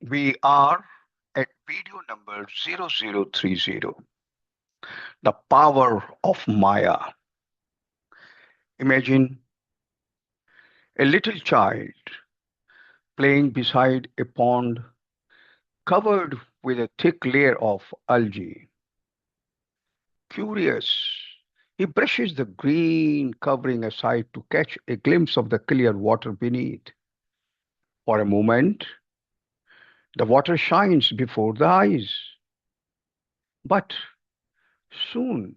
We are at video number 0030, the power of Maya. Imagine a little child playing beside a pond covered with a thick layer of algae. Curious, he brushes the green covering aside to catch a glimpse of the clear water beneath. For a moment, the water shines before the eyes, but soon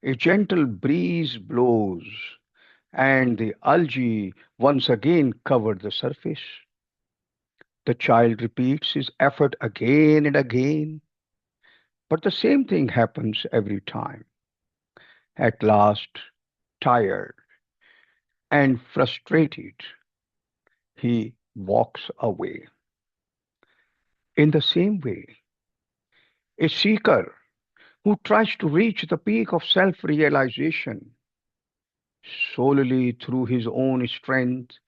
a gentle breeze blows and the algae once again cover the surface. The child repeats his effort again and again, but the same thing happens every time. At last, tired and frustrated, he walks away. In the same way, a seeker who tries to reach the peak of self realization solely through his own strength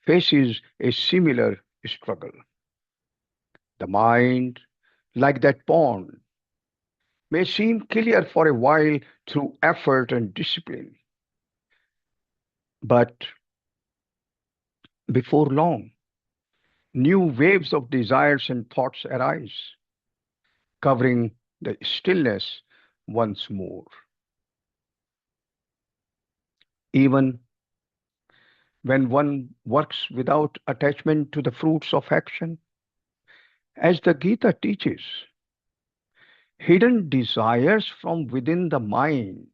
faces a similar struggle. The mind, like that pond, may seem clear for a while through effort and discipline, but before long, new waves of desires and thoughts arise, covering the stillness once more. Even when one works without attachment to the fruits of action, as the Gita teaches, hidden desires from within the mind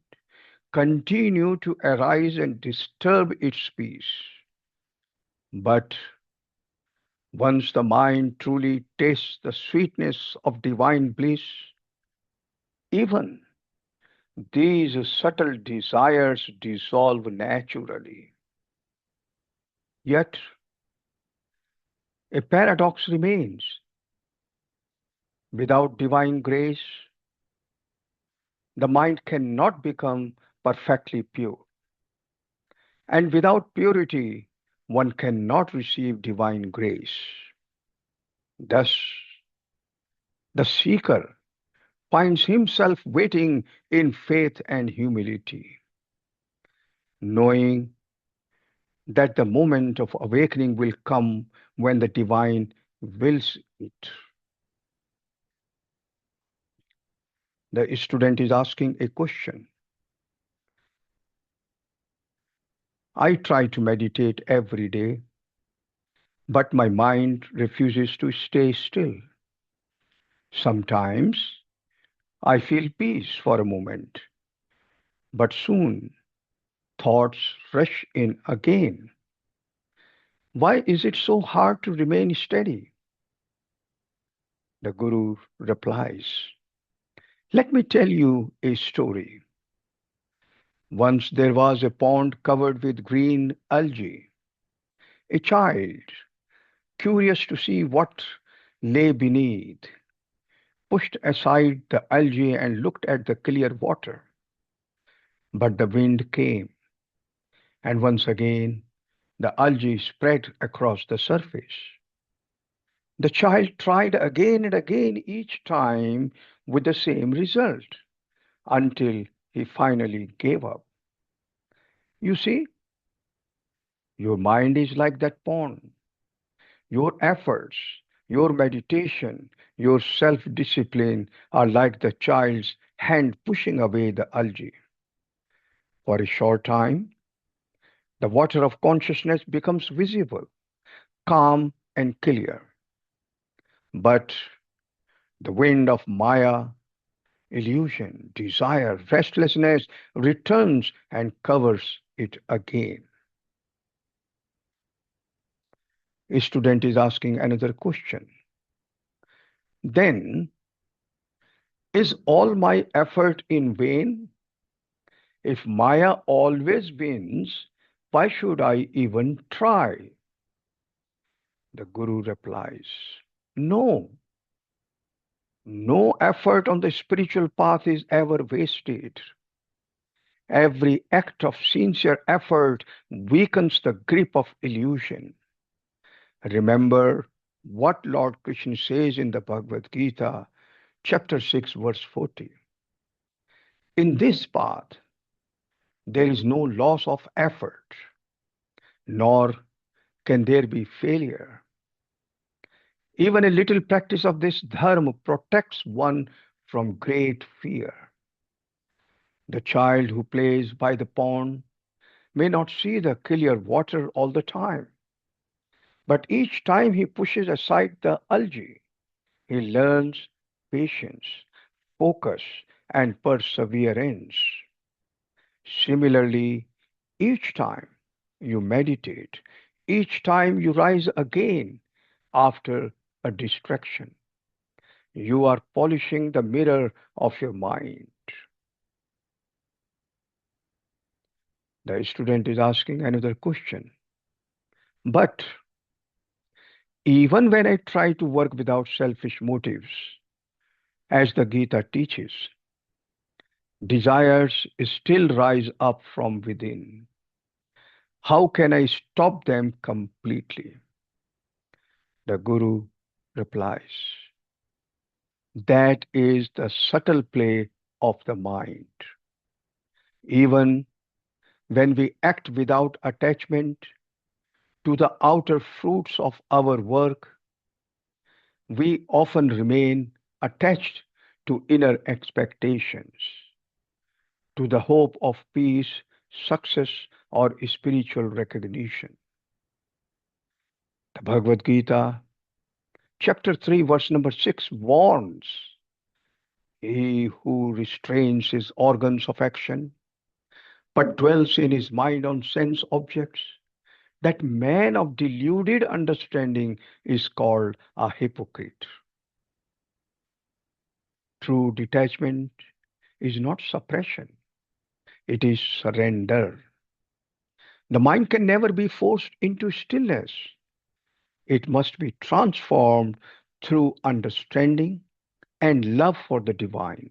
continue to arise and disturb its peace. But once the mind truly tastes the sweetness of divine bliss, even these subtle desires dissolve naturally. Yet, a paradox remains. Without divine grace, the mind cannot become perfectly pure. And without purity, one cannot receive divine grace. Thus, the seeker finds himself waiting in faith and humility, knowing that the moment of awakening will come when the divine wills it. The student is asking a question. I try to meditate every day, but my mind refuses to stay still. Sometimes I feel peace for a moment, but soon thoughts rush in again. Why is it so hard to remain steady? The Guru replies, let me tell you a story. Once there was a pond covered with green algae. A child, curious to see what lay beneath, pushed aside the algae and looked at the clear water. But the wind came, and once again the algae spread across the surface. The child tried again and again, each time with the same result, until he finally gave up. You see, your mind is like that pond. Your efforts, your meditation, your self discipline are like the child's hand pushing away the algae. For a short time, the water of consciousness becomes visible, calm, and clear. But the wind of Maya, illusion, desire, restlessness returns and covers it again. A student is asking another question. Then, is all my effort in vain? If Maya always wins, why should I even try? The Guru replies, no, no effort on the spiritual path is ever wasted. Every act of sincere effort weakens the grip of illusion. Remember, what Lord Krishna says in the Bhagavad Gītā, chapter 6, verse 40. In this path, there is no loss of effort, nor can there be failure. Even a little practice of this dharma protects one from great fear. The child who plays by the pond may not see the clear water all the time, but each time he pushes aside the algae, he learns patience, focus, and perseverance. Similarly, each time you meditate, each time you rise again after a distraction, you are polishing the mirror of your mind. The student is asking another question. But even when I try to work without selfish motives, as the Gita teaches, desires still rise up from within. How can I stop them completely? The Guru replies, that is the subtle play of the mind. Even when we act without attachment to the outer fruits of our work, we often remain attached to inner expectations, to the hope of peace, success, or spiritual recognition. The Bhagavad Gītā, chapter 3, verse number 6 warns, he who restrains his organs of action but dwells in his mind on sense objects, that man of deluded understanding is called a hypocrite. True detachment is not suppression, it is surrender. The mind can never be forced into stillness. It must be transformed through understanding and love for the divine.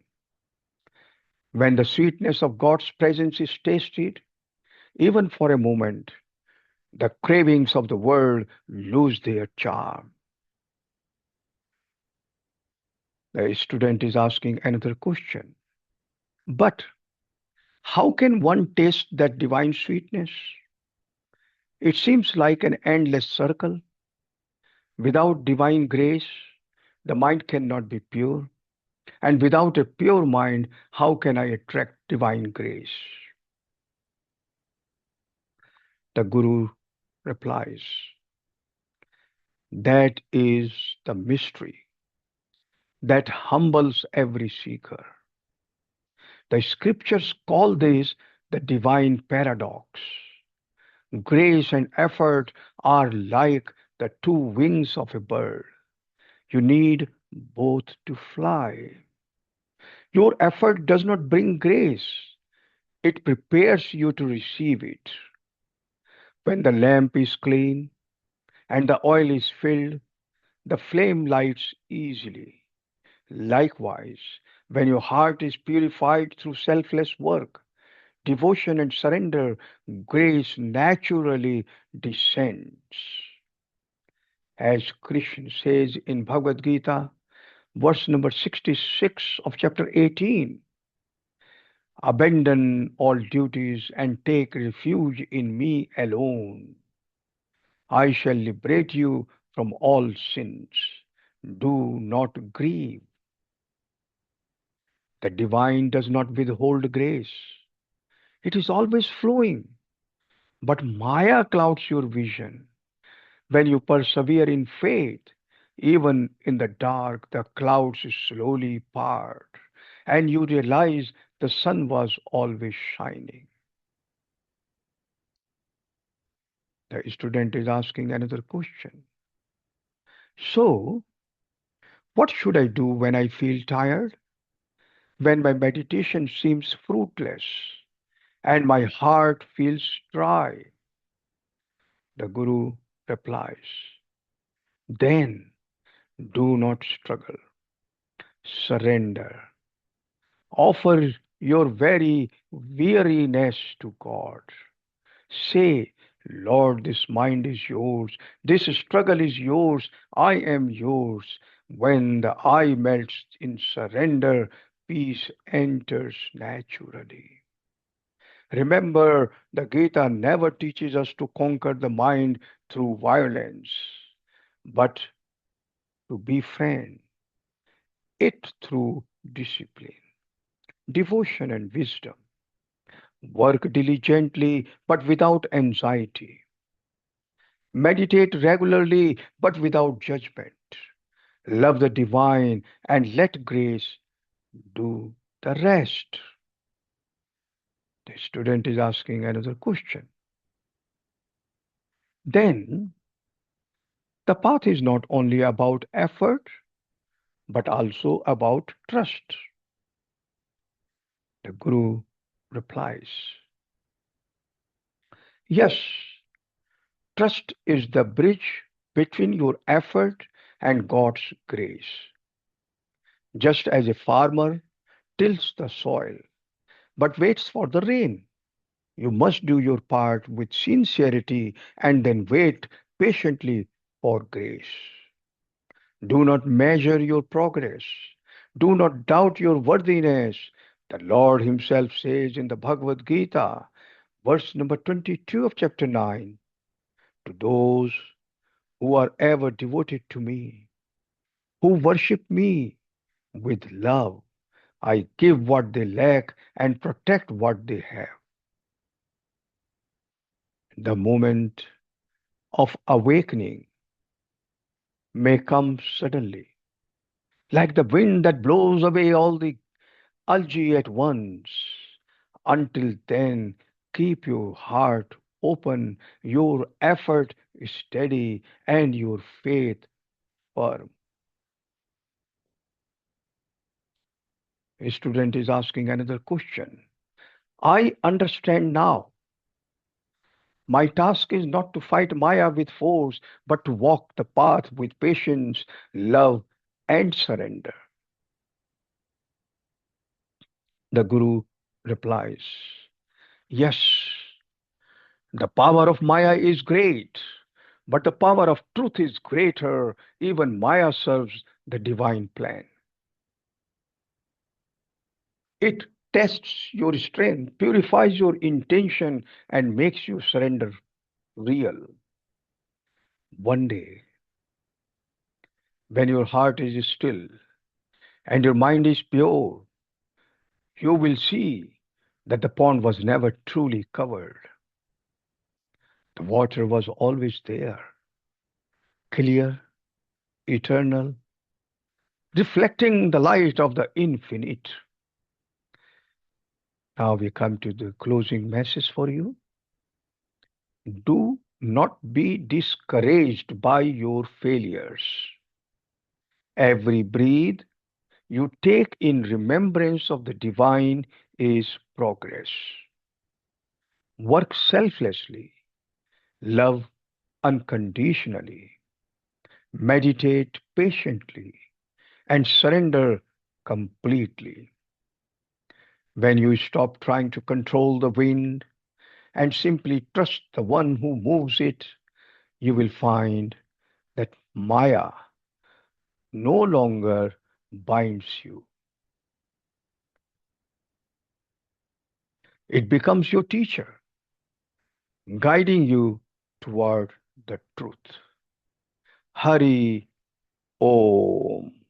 When the sweetness of God's presence is tasted, even for a moment, the cravings of the world lose their charm. The student is asking another question. But how can one taste that divine sweetness? It seems like an endless circle. Without divine grace, the mind cannot be pure. And without a pure mind, how can I attract divine grace? The Guru replies, that is the mystery that humbles every seeker. The scriptures call this the divine paradox. Grace and effort are like the two wings of a bird. You need both to fly. Your effort does not bring grace, it prepares you to receive it. When the lamp is clean and the oil is filled, the flame lights easily. Likewise, when your heart is purified through selfless work, devotion, and surrender, grace naturally descends. As Krishna says in Bhagavad Gītā, verse number 66 of chapter 18, abandon all duties and take refuge in me alone. I shall liberate you from all sins. Do not grieve. The divine does not withhold grace. It is always flowing. But Maya clouds your vision. When you persevere in faith, even in the dark, the clouds slowly part, and you realize the sun was always shining. The student is asking another question. So, what should I do when I feel tired? When my meditation seems fruitless and my heart feels dry? The Guru replies, then do not struggle. Surrender. Offer your very weariness to God. Say, Lord, this mind is yours, this struggle is yours, I am yours. When the I melts in surrender, peace enters naturally. Remember, the Gita never teaches us to conquer the mind through violence, but to befriend it through discipline, devotion, and wisdom. Work diligently but without anxiety. Meditate regularly but without judgment. Love the divine and let grace do the rest. The student is asking another question. Then, the path is not only about effort but also about trust. The Guru replies, yes, trust is the bridge between your effort and God's grace. Just as a farmer tills the soil but waits for the rain, you must do your part with sincerity and then wait patiently for grace. Do not measure your progress. Do not doubt your worthiness. The Lord Himself says in the Bhagavad Gītā, verse number 22 of chapter 9, to those who are ever devoted to me, who worship me with love, I give what they lack and protect what they have. The moment of awakening may come suddenly, like the wind that blows away all the algae at once. Until then, keep your heart open, your effort steady, and your faith firm. A student is asking another question. I understand now. My task is not to fight Maya with force, but to walk the path with patience, love, and surrender. The Guru replies, yes, the power of Maya is great, but the power of truth is greater. Even Maya serves the divine plan. It tests your strength, purifies your intention, and makes you surrender real. One day, when your heart is still and your mind is pure, you will see that the pond was never truly covered. The water was always there, clear, eternal, reflecting the light of the infinite. Now we come to the closing message for you. Do not be discouraged by your failures. Every breath you take in remembrance of the divine is progress. Work selflessly, love unconditionally, meditate patiently, and surrender completely. When you stop trying to control the wind and simply trust the one who moves it, you will find that Maya no longer binds you. It becomes your teacher, guiding you toward the truth. Hari Om.